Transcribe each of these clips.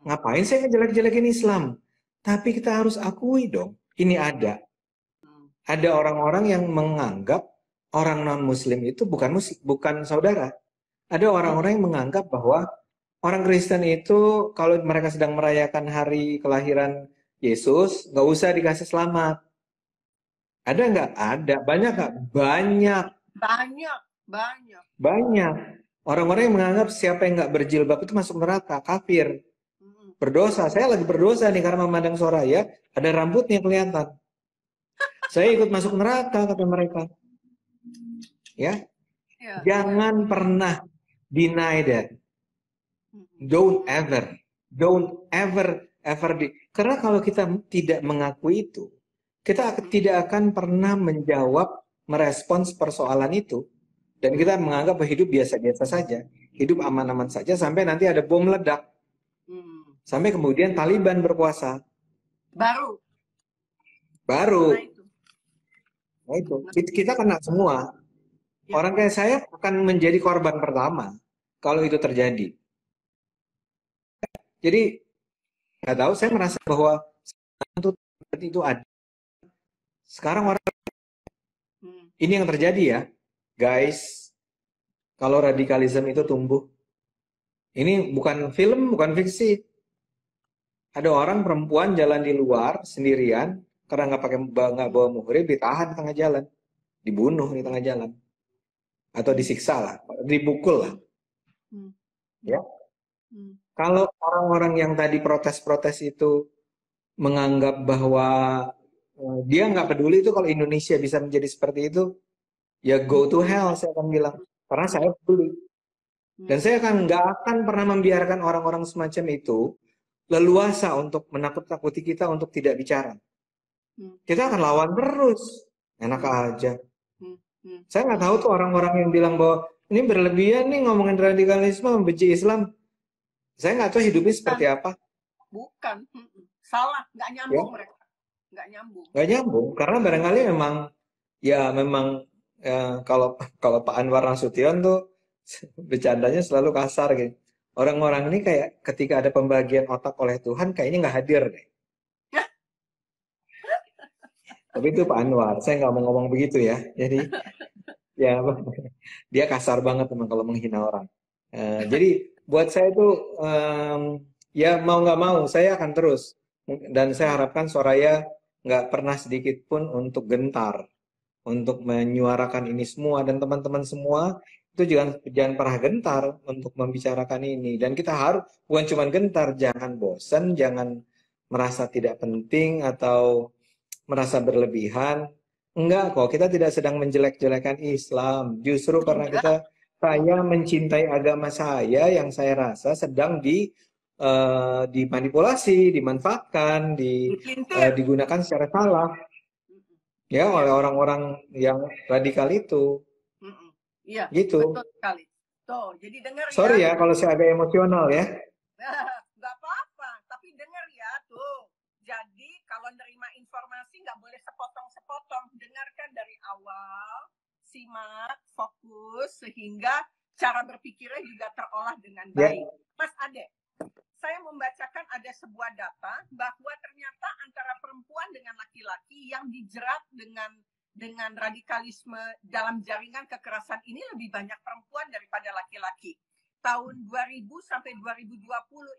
Ngapain saya ngejelek-jelekin Islam? Tapi kita harus akui dong, ini ada. Ada orang-orang yang menganggap orang non-Muslim itu bukan saudara. Ada orang-orang yang menganggap bahwa orang Kristen itu kalau mereka sedang merayakan hari kelahiran Yesus, nggak usah dikasih selamat. Ada nggak? Ada. Banyak nggak? Banyak. Banyak. Banyak. Orang-orang yang menganggap siapa yang nggak berjilbab itu masuk neraka, kafir, berdosa. Saya lagi berdosa nih karena memandang Soraya, ada rambutnya kelihatan. Saya ikut masuk neraka, kata mereka. Ya, jangan pernah deny that. Don't ever karena kalau kita tidak mengakui itu, kita tidak akan pernah menjawab, merespons persoalan itu, dan kita menganggap bahwa hidup biasa-biasa saja, hidup aman-aman saja sampai nanti ada bom meledak, sampai kemudian Taliban berkuasa. Baru. Nah itu kita kena semua. Orang kayak saya akan menjadi korban pertama kalau itu terjadi. Jadi nggak tahu, saya merasa bahwa itu ada. Sekarang orang ini yang terjadi ya, guys. Kalau radikalisme itu tumbuh, ini bukan film, bukan fiksi. Ada orang perempuan jalan di luar sendirian karena nggak bawa muhrim, ditahan di tengah jalan, dibunuh di tengah jalan, atau disiksa lah, dipukul lah. Ya. Kalau orang-orang yang tadi protes-protes itu menganggap bahwa dia nggak peduli itu kalau Indonesia bisa menjadi seperti itu, ya go to hell, saya akan bilang. Karena saya peduli. Dan saya nggak akan pernah membiarkan orang-orang semacam itu leluasa untuk menakut-nakuti kita untuk tidak bicara. Kita akan lawan terus. Enak aja. Saya nggak tahu tuh orang-orang yang bilang bahwa ini berlebihan nih ngomongin radikalisme, membenci Islam. Saya nggak tahu hidupnya seperti apa. Bukan. Salah. Nggak nyambung mereka. Nggak nyambung. Karena barangkali memang kalau Pak Anwar Nasution tuh bercandanya selalu kasar gitu. Orang-orang ini kayak ketika ada pembagian otak oleh Tuhan kayaknya nggak hadir deh. Tapi itu Pak Anwar, saya nggak mau ngomong begitu ya. Jadi ya dia kasar banget memang kalau menghina orang. Jadi buat saya itu ya mau nggak mau saya akan terus, dan saya harapkan Soraya nggak pernah sedikit pun untuk gentar untuk menyuarakan ini semua, dan teman-teman semua itu jangan pernah gentar untuk membicarakan ini. Dan kita harus bukan cuma gentar, jangan bosan, jangan merasa tidak penting atau merasa berlebihan. Enggak kok, kita tidak sedang menjelek-jelekan Islam. Justru karena saya mencintai agama saya yang saya rasa sedang dimanipulasi, dimanfaatkan, digunakan secara salah. Ya, oleh orang-orang yang radikal itu. Iya, gitu. Betul sekali. Tuh, jadi dengar ya. Sorry ya kalau saya agak emosional ya. Nggak apa-apa, tapi dengar ya tuh. Jadi kalau nerima informasi nggak boleh sepotong-sepotong. Dengarkan dari awal, simak, fokus, sehingga cara berpikirnya juga terolah dengan baik. Mas Ade, saya membacakan ada sebuah data bahwa ternyata antara perempuan dengan laki-laki yang dijerat dengan radikalisme dalam jaringan kekerasan ini lebih banyak perempuan daripada laki-laki. Tahun 2000 sampai 2020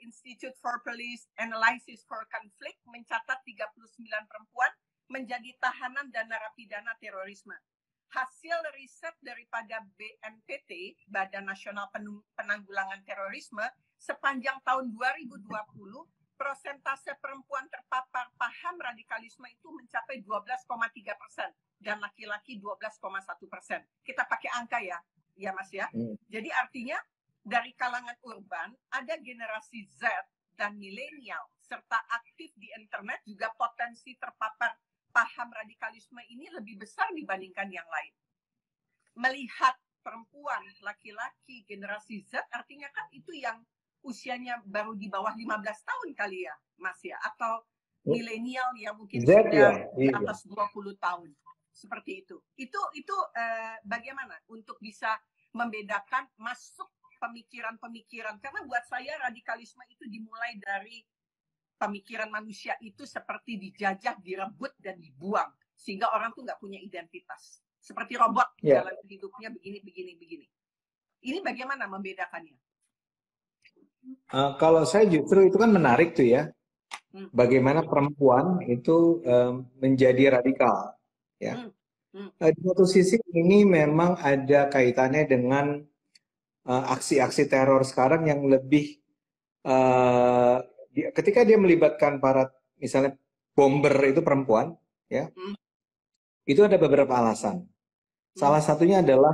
Institute for Police Analysis for Conflict mencatat 39 perempuan menjadi tahanan dan narapidana terorisme. Hasil riset daripada BNPT, Badan Nasional Penanggulangan Terorisme, sepanjang tahun 2020, persentase perempuan terpapar paham radikalisme itu mencapai 12,3% dan laki-laki 12,1%. Kita pakai angka ya Mas ya. Jadi artinya dari kalangan urban ada generasi Z dan milenial serta aktif di internet juga potensi terpapar paham radikalisme ini lebih besar dibandingkan yang lain. Melihat perempuan, laki-laki, generasi Z artinya kan itu yang usianya baru di bawah 15 tahun kali ya, Mas ya, atau milenial yang mungkin Z, sudah di atas 20 tahun. Seperti itu. Itu bagaimana untuk bisa membedakan masuk pemikiran-pemikiran. Karena buat saya radikalisme itu dimulai dari pemikiran manusia itu seperti dijajah, direbut, dan dibuang. Sehingga orang tuh nggak punya identitas. Seperti robot, jalan hidupnya begini. Ini bagaimana membedakannya? Kalau saya justru itu kan menarik tuh ya, bagaimana perempuan itu menjadi radikal, ya. Di satu sisi ini memang ada kaitannya dengan aksi-aksi teror sekarang yang lebih ketika dia melibatkan para misalnya bomber itu perempuan, ya, itu ada beberapa alasan. Salah satunya adalah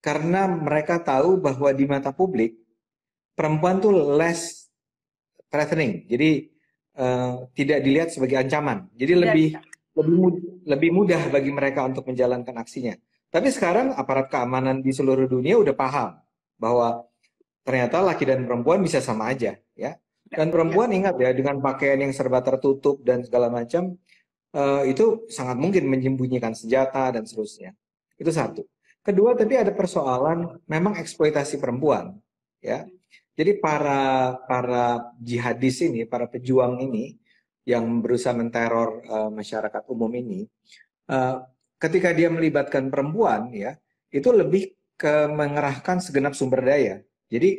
karena mereka tahu bahwa di mata publik perempuan tuh less threatening, jadi tidak dilihat sebagai ancaman. Jadi lebih mudah bagi mereka untuk menjalankan aksinya. Tapi sekarang aparat keamanan di seluruh dunia udah paham bahwa ternyata laki dan perempuan bisa sama aja, ya. Dan perempuan ingat ya, dengan pakaian yang serba tertutup dan segala macam, itu sangat mungkin menyembunyikan senjata dan seterusnya. Itu satu. Kedua, tapi ada persoalan memang eksploitasi perempuan, ya. Jadi para jihadis ini, para pejuang ini yang berusaha menteror masyarakat umum ini, ketika dia melibatkan perempuan, ya, itu lebih ke mengerahkan segenap sumber daya. Jadi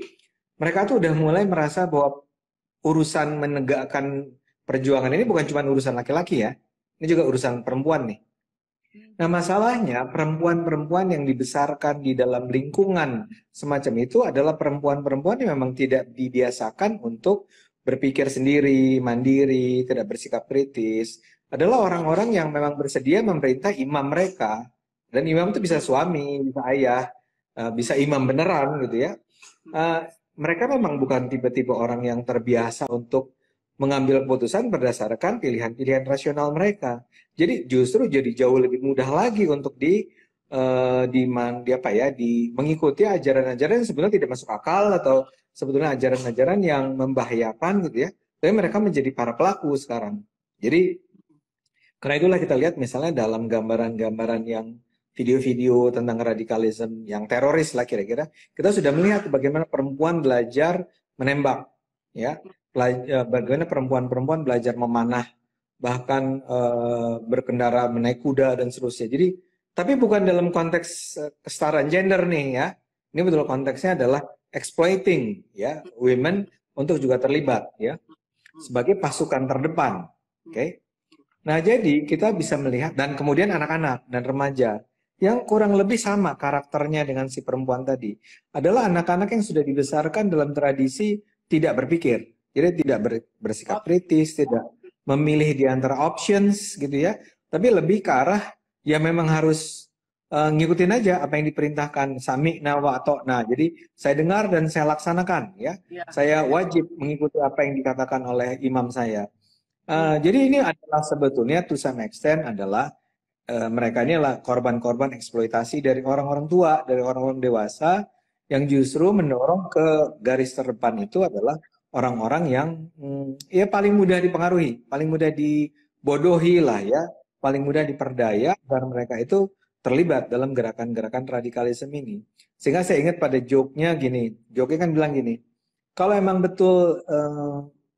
mereka tuh udah mulai merasa bahwa urusan menegakkan perjuangan ini bukan cuma urusan laki-laki ya, ini juga urusan perempuan nih. Nah masalahnya perempuan-perempuan yang dibesarkan di dalam lingkungan semacam itu adalah perempuan-perempuan yang memang tidak dibiasakan untuk berpikir sendiri, mandiri, tidak bersikap kritis. Adalah orang-orang yang memang bersedia memerintah imam mereka. Dan imam itu bisa suami, bisa ayah, bisa imam beneran gitu ya. Mereka memang bukan tipe-tipe orang yang terbiasa untuk mengambil keputusan berdasarkan pilihan-pilihan rasional mereka. Jadi justru jadi jauh lebih mudah lagi untuk mengikuti ajaran-ajaran yang sebenarnya tidak masuk akal atau sebetulnya ajaran-ajaran yang membahayakan gitu ya. Tapi mereka menjadi para pelaku sekarang. Jadi karena itulah kita lihat misalnya dalam gambaran-gambaran yang video-video tentang radikalisme yang teroris lah kira-kira, kita sudah melihat bagaimana perempuan belajar menembak, ya. Bagaimana perempuan-perempuan belajar memanah, bahkan berkendara menaik kuda dan seterusnya. Jadi, tapi bukan dalam konteks kesetaraan gender nih ya. Ini betul konteksnya adalah exploiting ya women untuk juga terlibat ya sebagai pasukan terdepan. Oke. Nah, jadi kita bisa melihat dan kemudian anak-anak dan remaja yang kurang lebih sama karakternya dengan si perempuan tadi adalah anak-anak yang sudah dibesarkan dalam tradisi tidak berpikir. Jadi tidak bersikap kritis, tidak memilih di antara options gitu ya. Tapi lebih ke arah ya memang harus ngikutin aja apa yang diperintahkan, sami'na wa ata'na. Jadi saya dengar dan saya laksanakan ya. Saya wajib mengikuti apa yang dikatakan oleh imam saya. Jadi ini adalah sebetulnya to some extent adalah mereka ini adalah korban-korban eksploitasi dari orang-orang tua, dari orang-orang dewasa yang justru mendorong ke garis terdepan itu adalah orang-orang yang ya paling mudah dipengaruhi, paling mudah dibodohi lah ya, paling mudah diperdaya agar mereka itu terlibat dalam gerakan-gerakan radikalisme ini. Sehingga saya ingat pada joke-nya gini, joke-nya kan bilang gini, kalau emang betul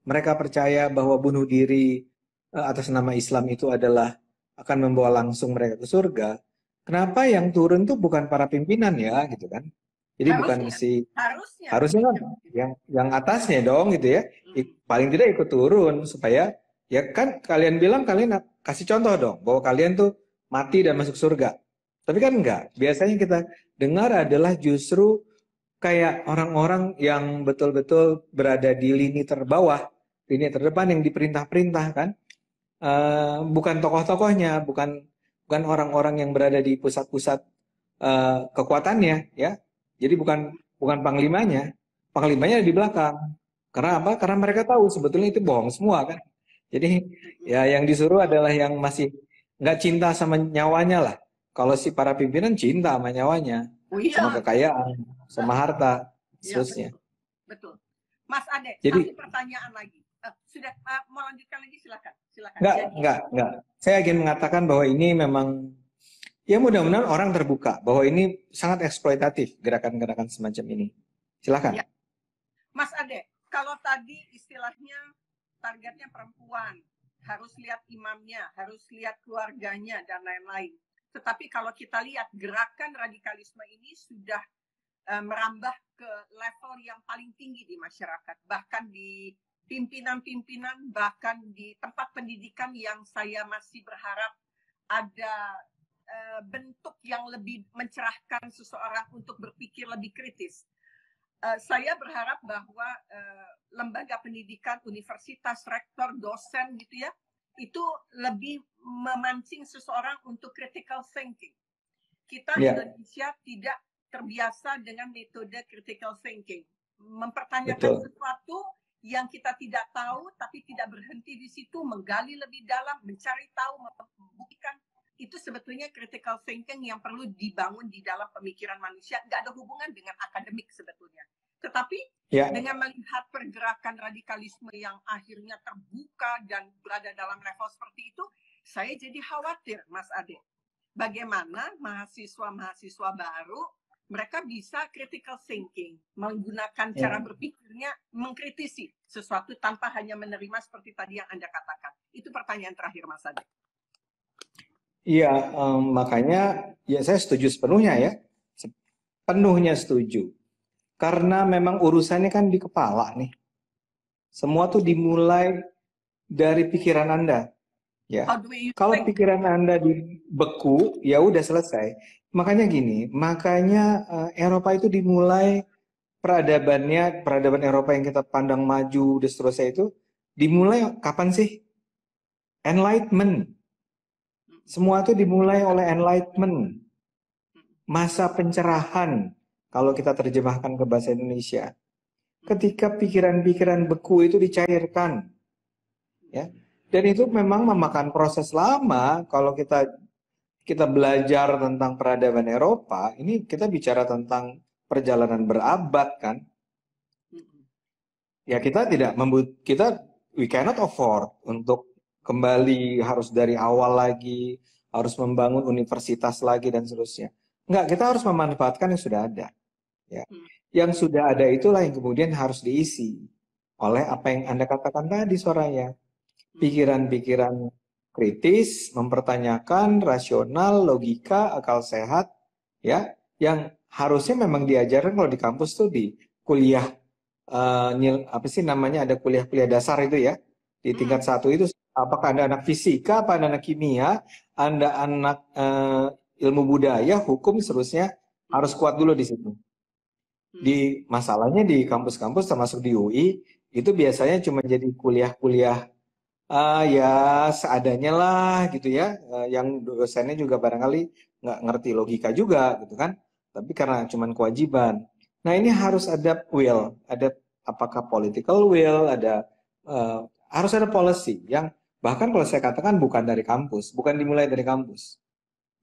mereka percaya bahwa bunuh diri atas nama Islam itu adalah akan membawa langsung mereka ke surga, kenapa yang turun tuh bukan para pimpinan ya gitu kan? Jadi bukan harusnya kan yang atasnya dong gitu ya. Paling tidak ikut turun supaya ya kan kalian bilang kalian kasih contoh dong bahwa kalian tuh mati dan masuk surga. Tapi kan enggak. Biasanya kita dengar adalah justru kayak orang-orang yang betul-betul berada di lini terbawah, lini terdepan yang diperintah-perintah kan. Bukan tokoh-tokohnya, bukan orang-orang yang berada di pusat-pusat kekuatannya ya. Jadi bukan panglimanya ada di belakang. Karena apa? Karena mereka tahu sebetulnya itu bohong semua kan. Jadi ya yang disuruh adalah yang masih nggak cinta sama nyawanya lah. Kalau si para pimpinan cinta sama nyawanya, sama kekayaan, sama harta, seterusnya. Betul. Mas Ade, jadi, satu pertanyaan lagi. Sudah mau lanjutkan lagi silakan. Enggak. Saya ingin mengatakan bahwa ini memang ya mudah-mudahan orang terbuka bahwa ini sangat eksploitatif gerakan-gerakan semacam ini. Silakan. Ya. Mas Ade, kalau tadi istilahnya targetnya perempuan, harus lihat imamnya, harus lihat keluarganya, dan lain-lain. Tetapi kalau kita lihat gerakan radikalisme ini sudah merambah ke level yang paling tinggi di masyarakat, bahkan di pimpinan-pimpinan, bahkan di tempat pendidikan yang saya masih berharap ada bentuk yang lebih mencerahkan seseorang untuk berpikir lebih kritis. Saya berharap bahwa lembaga pendidikan, universitas, rektor, dosen gitu ya, itu lebih memancing seseorang untuk critical thinking. Kita di Indonesia tidak terbiasa dengan metode critical thinking. Mempertanyakan sesuatu yang kita tidak tahu, tapi tidak berhenti di situ, menggali lebih dalam, mencari tahu, membuktikan. Itu sebetulnya critical thinking yang perlu dibangun di dalam pemikiran manusia. Nggak ada hubungan dengan akademik sebetulnya. Tetapi dengan melihat pergerakan radikalisme yang akhirnya terbuka dan berada dalam level seperti itu, saya jadi khawatir, Mas Ade. Bagaimana mahasiswa-mahasiswa baru, mereka bisa critical thinking, menggunakan cara berpikirnya, mengkritisi sesuatu tanpa hanya menerima seperti tadi yang Anda katakan. Itu pertanyaan terakhir, Mas Ade. Iya, makanya ya saya setuju sepenuhnya ya. Sepenuhnya setuju. Karena memang urusannya kan di kepala nih. Semua tuh dimulai dari pikiran Anda. Ya. Kalau pikiran Anda dibeku, ya udah selesai. Makanya gini, Eropa itu dimulai peradaban Eropa yang kita pandang maju dan seterusnya itu dimulai kapan sih? Enlightenment. Semua itu dimulai oleh Enlightenment. Masa pencerahan, kalau kita terjemahkan ke bahasa Indonesia. Ketika pikiran-pikiran beku itu dicairkan. Ya. Dan itu memang memakan proses lama. Kalau kita belajar tentang peradaban Eropa, ini kita bicara tentang perjalanan berabad kan. Ya kita we cannot afford untuk kembali harus dari awal lagi, harus membangun universitas lagi dan seterusnya. Enggak, kita harus memanfaatkan yang sudah ada. Ya. Yang sudah ada itulah yang kemudian harus diisi oleh apa yang Anda katakan tadi, Soraya. Pikiran-pikiran kritis, mempertanyakan, rasional, logika, akal sehat, ya, yang harusnya memang diajarkan kalau di kampus tuh di kuliah ada kuliah-kuliah dasar itu ya, di tingkat 1 itu. Apakah Anda anak fisika, apa Anda anak kimia, Anda anak ilmu budaya, hukum, seterusnya harus kuat dulu di situ. Masalahnya di kampus-kampus termasuk di UI itu biasanya cuma jadi kuliah-kuliah ya seadanya lah gitu ya, yang dosennya juga barangkali nggak ngerti logika juga gitu kan, tapi karena cuma kewajiban. Nah ini harus ada will, ada apakah political will, harus ada policy yang bahkan kalau saya katakan bukan dari kampus, bukan dimulai dari kampus.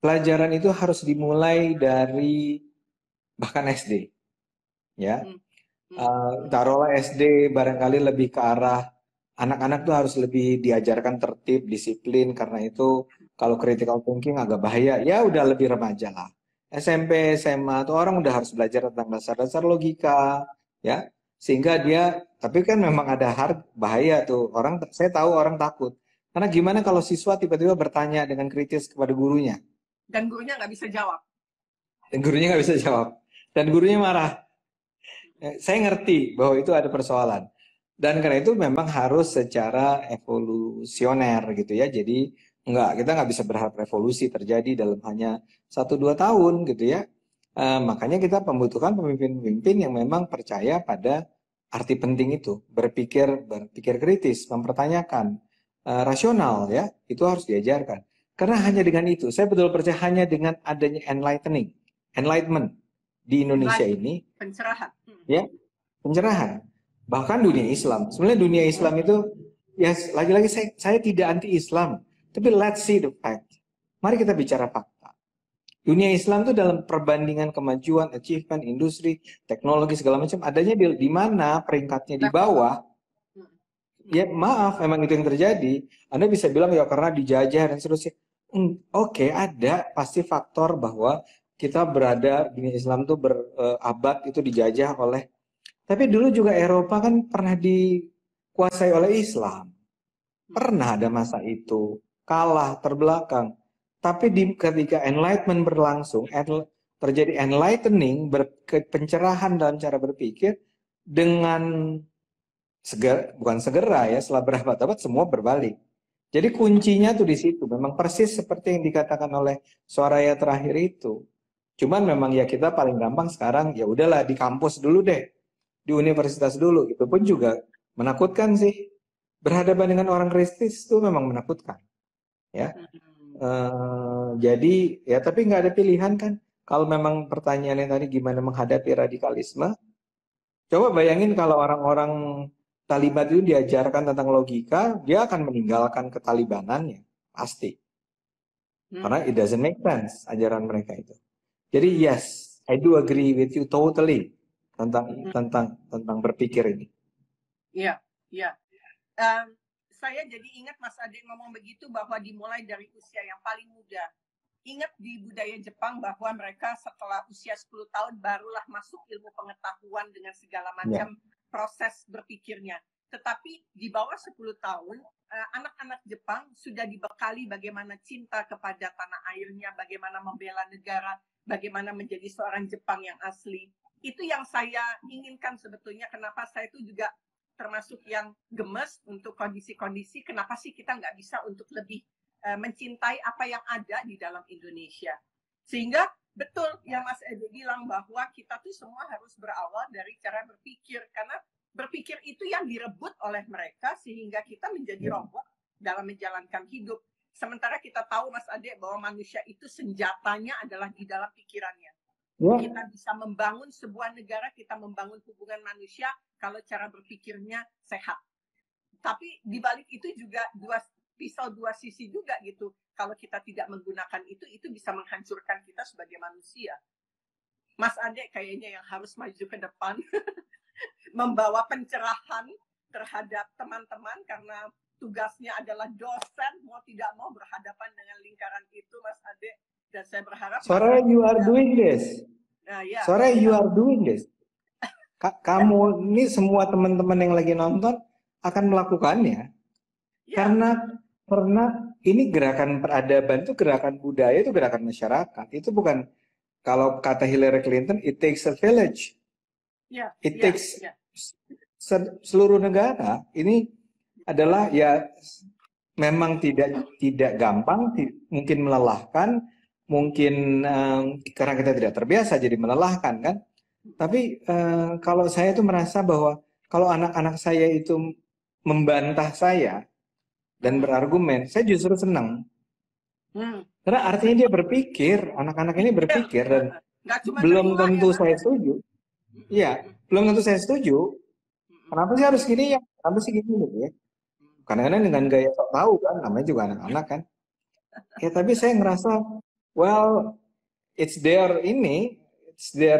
Pelajaran itu harus dimulai dari bahkan SD, ya. Taruhlah SD barangkali lebih ke arah anak-anak tuh harus lebih diajarkan tertib, disiplin, karena itu kalau critical thinking agak bahaya, ya udah lebih remaja lah. SMP, SMA tuh orang udah harus belajar tentang dasar-dasar logika, ya. Sehingga tapi kan memang ada bahaya tuh. Saya tahu orang takut. Karena gimana kalau siswa tiba-tiba bertanya dengan kritis kepada gurunya? Dan gurunya nggak bisa jawab. Dan gurunya marah. Saya ngerti bahwa itu ada persoalan. Dan karena itu memang harus secara evolusioner gitu ya. Jadi kita nggak bisa berharap revolusi terjadi dalam hanya 1-2 tahun gitu ya. Makanya kita membutuhkan pemimpin-pemimpin yang memang percaya pada arti penting itu. Berpikir kritis, mempertanyakan, rasional ya. Itu harus diajarkan. Karena hanya dengan itu, saya betul percaya hanya dengan adanya enlightenment di Indonesia ini. Pencerahan. Ya, pencerahan. Bahkan dunia Islam. Sebenarnya dunia Islam itu, ya lagi-lagi saya tidak anti-Islam. Tapi let's see the fact. Mari kita bicara fakta. Dunia Islam itu dalam perbandingan kemajuan, achievement, industri, teknologi, segala macam, adanya di mana peringkatnya di bawah. Ya maaf, memang itu yang terjadi. Anda bisa bilang ya karena dijajah dan seterusnya. Oke, ada pasti faktor bahwa kita berada, dunia Islam itu berabad itu dijajah oleh Tapi dulu juga Eropa kan pernah dikuasai oleh Islam. Pernah ada masa itu. Kalah, terbelakang. Tapi ketika Enlightenment berlangsung, terjadi enlightening, pencerahan dalam cara berpikir, dengan bukan segera ya, setelah berabad-abad semua berbalik. Jadi kuncinya tuh di situ. Memang persis seperti yang dikatakan oleh Soraya terakhir itu. Cuman memang ya kita paling gampang sekarang ya udahlah di kampus dulu deh, di universitas dulu. Itu pun juga menakutkan sih. Berhadapan dengan orang Kristus itu memang menakutkan, ya. Jadi ya tapi nggak ada pilihan kan. Kalau memang pertanyaannya tadi gimana menghadapi radikalisme, coba bayangin kalau orang-orang Taliban itu diajarkan tentang logika, dia akan meninggalkan ketalibanannya, pasti. Karena it doesn't make sense ajaran mereka itu. Jadi yes, I do agree with you totally tentang berpikir ini. Iya, iya. Saya jadi ingat Mas Ade ngomong begitu bahwa dimulai dari usia yang paling muda. Ingat di budaya Jepang bahwa mereka setelah usia 10 tahun barulah masuk ilmu pengetahuan dengan segala macam proses berpikirnya. Tetapi di bawah 10 tahun, anak-anak Jepang sudah dibekali bagaimana cinta kepada tanah airnya, bagaimana membela negara, bagaimana menjadi seorang Jepang yang asli. Itu yang saya inginkan sebetulnya, kenapa saya itu juga termasuk yang gemes untuk kondisi-kondisi, kenapa sih kita nggak bisa untuk lebih mencintai apa yang ada di dalam Indonesia. Sehingga betul yang Mas Ede bilang bahwa kita tuh semua harus berawal dari cara berpikir, karena berpikir itu yang direbut oleh mereka sehingga kita menjadi robot dalam menjalankan hidup. Sementara kita tahu Mas Ade bahwa manusia itu senjatanya adalah di dalam pikirannya. Kita bisa membangun sebuah negara, kita membangun hubungan manusia kalau cara berpikirnya sehat. Tapi di balik itu juga pisau dua sisi juga gitu. Kalau kita tidak menggunakan itu bisa menghancurkan kita sebagai manusia. Mas Ade kayaknya yang harus maju ke depan, membawa pencerahan terhadap teman-teman karena tugasnya adalah dosen, mau tidak mau berhadapan dengan lingkaran itu, Mas Ade. Dan saya berharap Soraya, you are doing this. Soraya, you are doing this. Kamu ini semua teman-teman yang lagi nonton akan melakukannya. Karena ini gerakan peradaban itu gerakan budaya, itu gerakan masyarakat. Itu bukan, kalau kata Hillary Clinton, it takes a village. It takes seluruh negara. Ini adalah ya memang tidak gampang, mungkin melelahkan, mungkin karena kita tidak terbiasa jadi melelahkan kan. Tapi kalau saya itu merasa bahwa kalau anak-anak saya itu membantah saya dan berargumen, saya justru senang. Karena artinya dia berpikir, anak-anak ini berpikir, dan belum tentu saya setuju. Iya, belum tentu saya setuju. Kenapa sih harus gini ya? Kenapa sih gini gitu ya? Kadang-kadang dengan gaya sok tahu kan, namanya juga anak-anak kan. Ya tapi saya ngerasa, well, it's their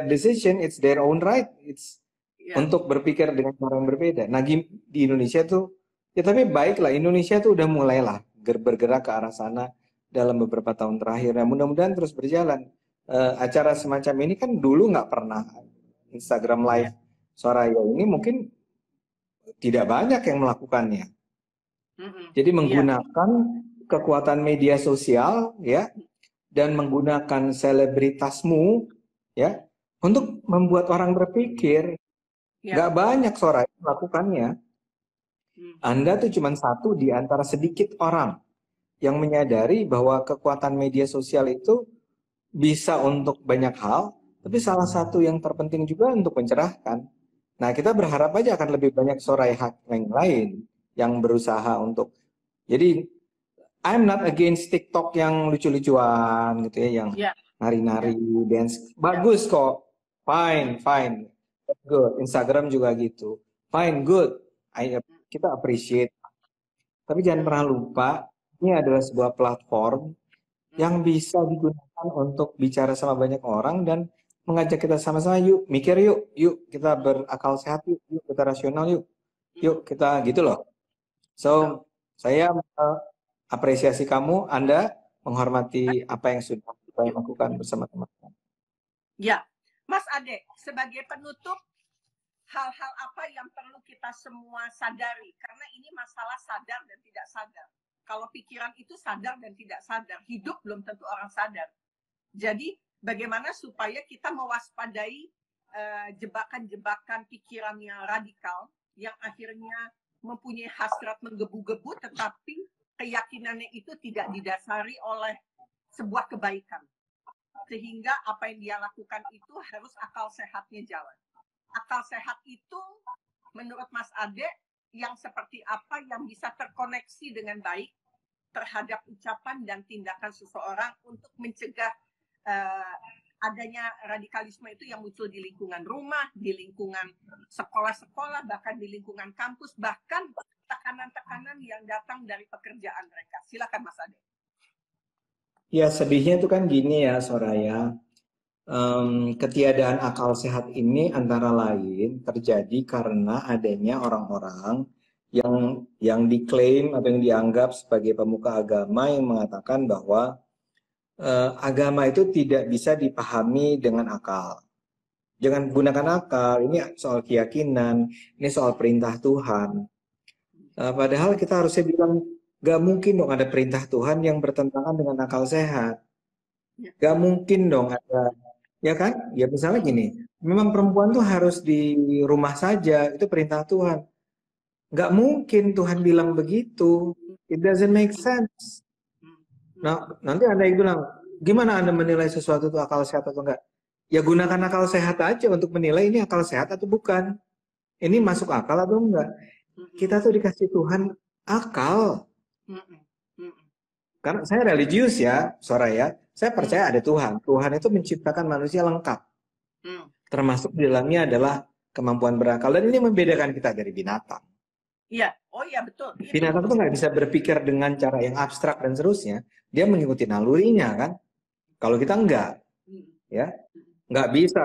decision, it's their own right, untuk berpikir dengan cara yang berbeda. Nah di Indonesia tuh, ya tapi baiklah, Indonesia tuh udah mulailah bergerak ke arah sana dalam beberapa tahun terakhir. Nah mudah-mudahan terus berjalan. Acara semacam ini kan dulu nggak pernah. Instagram Live Soraya ini mungkin tidak banyak yang melakukannya. Jadi menggunakan kekuatan media sosial ya, dan menggunakan selebritasmu ya untuk membuat orang berpikir. Nggak banyak Soraya melakukannya. Anda tuh cuma satu di antara sedikit orang yang menyadari bahwa kekuatan media sosial itu bisa untuk banyak hal, tapi salah satu yang terpenting juga untuk mencerahkan. Nah, kita berharap aja akan lebih banyak Soraya yang lain yang berusaha untuk. Jadi, I'm not against TikTok yang lucu-lucuan gitu ya, yang nari-nari, dance. Bagus kok. Fine. Good. Instagram juga gitu. Fine, good. Kita appreciate. Tapi jangan pernah lupa, ini adalah sebuah platform yang bisa digunakan untuk bicara sama banyak orang dan mengajak kita sama-sama, yuk mikir yuk kita berakal sehat yuk kita rasional yuk kita gitu loh. So saya apresiasi kamu, Anda menghormati apa yang sudah kita lakukan bersama teman-teman. Ya, Mas Ade, sebagai penutup hal-hal apa yang perlu kita semua sadari, karena ini masalah sadar dan tidak sadar. Kalau pikiran itu sadar dan tidak sadar, hidup belum tentu orang sadar. Jadi bagaimana supaya kita mewaspadai jebakan-jebakan pikiran yang radikal yang akhirnya mempunyai hasrat menggebu-gebu, tetapi keyakinannya itu tidak didasari oleh sebuah kebaikan. Sehingga apa yang dia lakukan itu harus akal sehatnya jalan. Akal sehat itu menurut Mas Ade yang seperti apa yang bisa terkoneksi dengan baik terhadap ucapan dan tindakan seseorang untuk mencegah adanya radikalisme itu yang muncul di lingkungan rumah, di lingkungan sekolah-sekolah, bahkan di lingkungan kampus, bahkan tekanan-tekanan yang datang dari pekerjaan mereka. Silakan Mas Ade. Ya, sedihnya itu kan gini ya, Soraya. Ketiadaan akal sehat ini antara lain terjadi karena adanya orang-orang yang diklaim atau yang dianggap sebagai pemuka agama yang mengatakan bahwa agama itu tidak bisa dipahami dengan akal. Jangan gunakan akal, ini soal keyakinan, ini soal perintah Tuhan. Padahal kita harusnya bilang, gak mungkin dong ada perintah Tuhan yang bertentangan dengan akal sehat. Gak mungkin dong ada, ya kan? Ya misalnya gini, memang perempuan tuh harus di rumah saja, itu perintah Tuhan. Gak mungkin Tuhan bilang begitu. It doesn't make sense. Nah, nanti Anda yang bilang, gimana Anda menilai sesuatu itu akal sehat atau enggak? Ya gunakan akal sehat aja untuk menilai ini akal sehat atau bukan. Ini masuk akal atau enggak. Kita tuh dikasih Tuhan akal. Karena saya religius ya, Soraya. Saya percaya ada Tuhan. Tuhan itu menciptakan manusia lengkap. Termasuk di dalamnya adalah kemampuan berakal. Dan ini membedakan kita dari binatang. Iya, oh iya betul. Binatang itu nggak bisa berpikir dengan cara yang abstrak dan seterusnya. Dia mengikuti nalurinya kan. Kalau kita enggak, ya nggak bisa.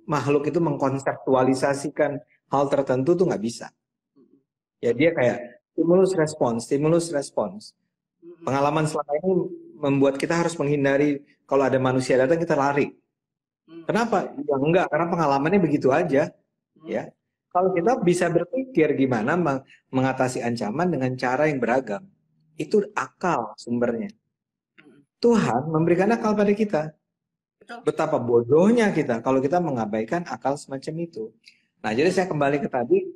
Makhluk itu mengkonseptualisasikan hal tertentu tuh nggak bisa. Ya dia kayak stimulus respons. Pengalaman selama ini membuat kita harus menghindari kalau ada manusia datang kita lari. Kenapa? Ya enggak, karena pengalamannya begitu aja. Ya, kalau kita bisa berpikir gimana mengatasi ancaman dengan cara yang beragam, itu akal sumbernya. Tuhan memberikan akal pada kita. Betapa bodohnya kita kalau kita mengabaikan akal semacam itu. Nah, jadi saya kembali ke tadi.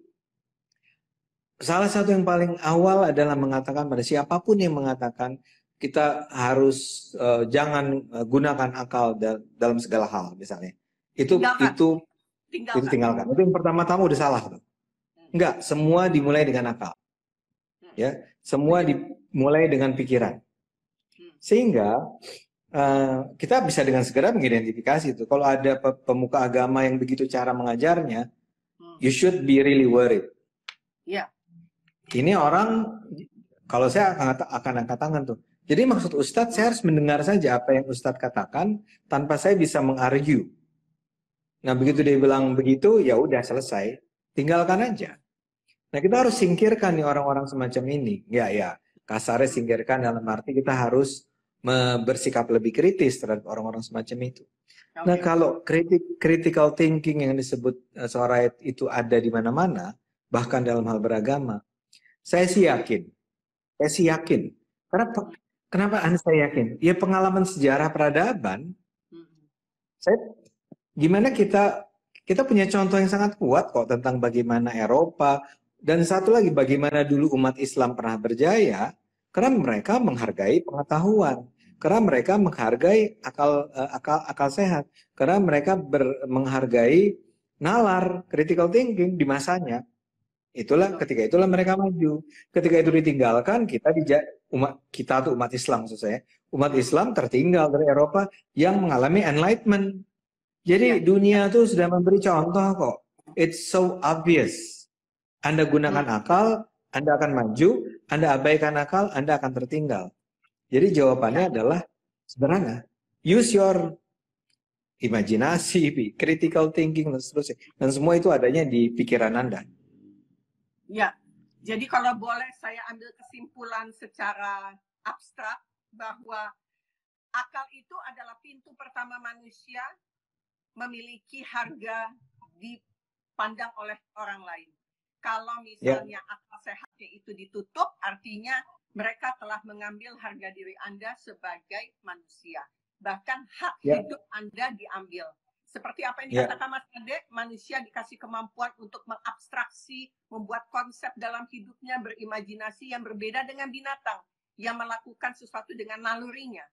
Salah satu yang paling awal adalah mengatakan pada siapapun yang mengatakan kita harus jangan gunakan akal dalam segala hal, misalnya. Itu tinggalkan. Itu yang pertama-tama udah salah tuh. Enggak, semua dimulai dengan akal. Ya, semua dimulai dengan pikiran. Sehingga kita bisa dengan segera mengidentifikasi itu. Kalau ada pemuka agama yang begitu cara mengajarnya, you should be really worried. Ya. Ini orang, kalau saya akan angkat tangan tuh. Jadi maksud Ustadz, saya harus mendengar saja apa yang Ustadz katakan tanpa saya bisa mengargue. Nah begitu dia bilang begitu, ya udah selesai, tinggalkan aja. Nah kita harus singkirkan nih orang-orang semacam ini. Ya, kasarnya singkirkan dalam arti kita harus bersikap lebih kritis terhadap orang-orang semacam itu. Nah kalau critical thinking yang disebut Soraya itu ada di mana-mana, bahkan dalam hal beragama, saya sih yakin. Kenapa saya yakin? Ya pengalaman sejarah peradaban. Gimana kita punya contoh yang sangat kuat kok tentang bagaimana Eropa dan satu lagi bagaimana dulu umat Islam pernah berjaya karena mereka menghargai pengetahuan, karena mereka menghargai akal sehat, karena mereka menghargai nalar critical thinking di masanya. Ketika itulah mereka maju. Ketika itu ditinggalkan, kita tuh umat Islam maksud saya. Umat Islam tertinggal dari Eropa yang mengalami enlightenment. Jadi dunia tuh sudah memberi contoh kok. It's so obvious. Anda gunakan akal, Anda akan maju. Anda abaikan akal, Anda akan tertinggal. Jadi jawabannya adalah sederhana. Use your imajinasi, critical thinking, dan seterusnya. Dan semua itu adanya di pikiran Anda. Ya, jadi kalau boleh saya ambil kesimpulan secara abstrak bahwa akal itu adalah pintu pertama manusia memiliki harga di dipandang oleh orang lain. Kalau misalnya akal sehatnya itu ditutup, artinya mereka telah mengambil harga diri Anda sebagai manusia. Bahkan hak hidup Anda diambil. Seperti apa yang dikatakan Mas Ade, manusia dikasih kemampuan untuk mengabstraksi, membuat konsep dalam hidupnya, berimajinasi yang berbeda dengan binatang, yang melakukan sesuatu dengan nalurinya.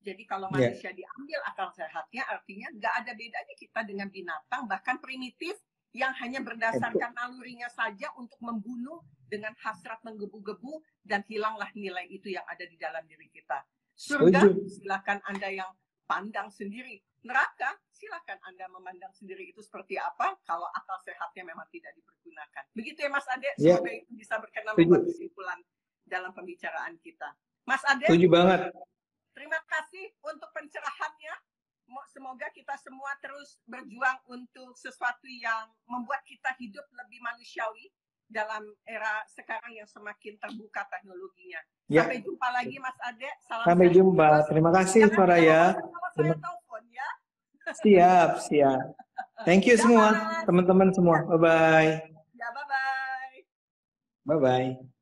Jadi kalau manusia diambil akal sehatnya, artinya nggak ada bedanya kita dengan binatang, bahkan primitif, yang hanya berdasarkan nalurinya saja untuk membunuh dengan hasrat menggebu-gebu, dan hilanglah nilai itu yang ada di dalam diri kita. Surga, silakan Anda yang pandang sendiri. Neraka, silakan Anda memandang sendiri itu seperti apa kalau akal sehatnya memang tidak dipergunakan. Begitu ya Mas Ade, semoga itu bisa berkenan membuat kesimpulan dalam pembicaraan kita. Mas Ade, setuju banget. Terima kasih untuk pencerahannya. Semoga kita semua terus berjuang untuk sesuatu yang membuat kita hidup lebih manusiawi dalam era sekarang yang semakin terbuka teknologinya. Sampai jumpa lagi Mas Ade. Salam Sampai jumpa. Terima kasih Soraya. Saya telepon ya. Siap. Thank you semua, teman-teman semua. Bye-bye. Ya, bye-bye. Bye-bye.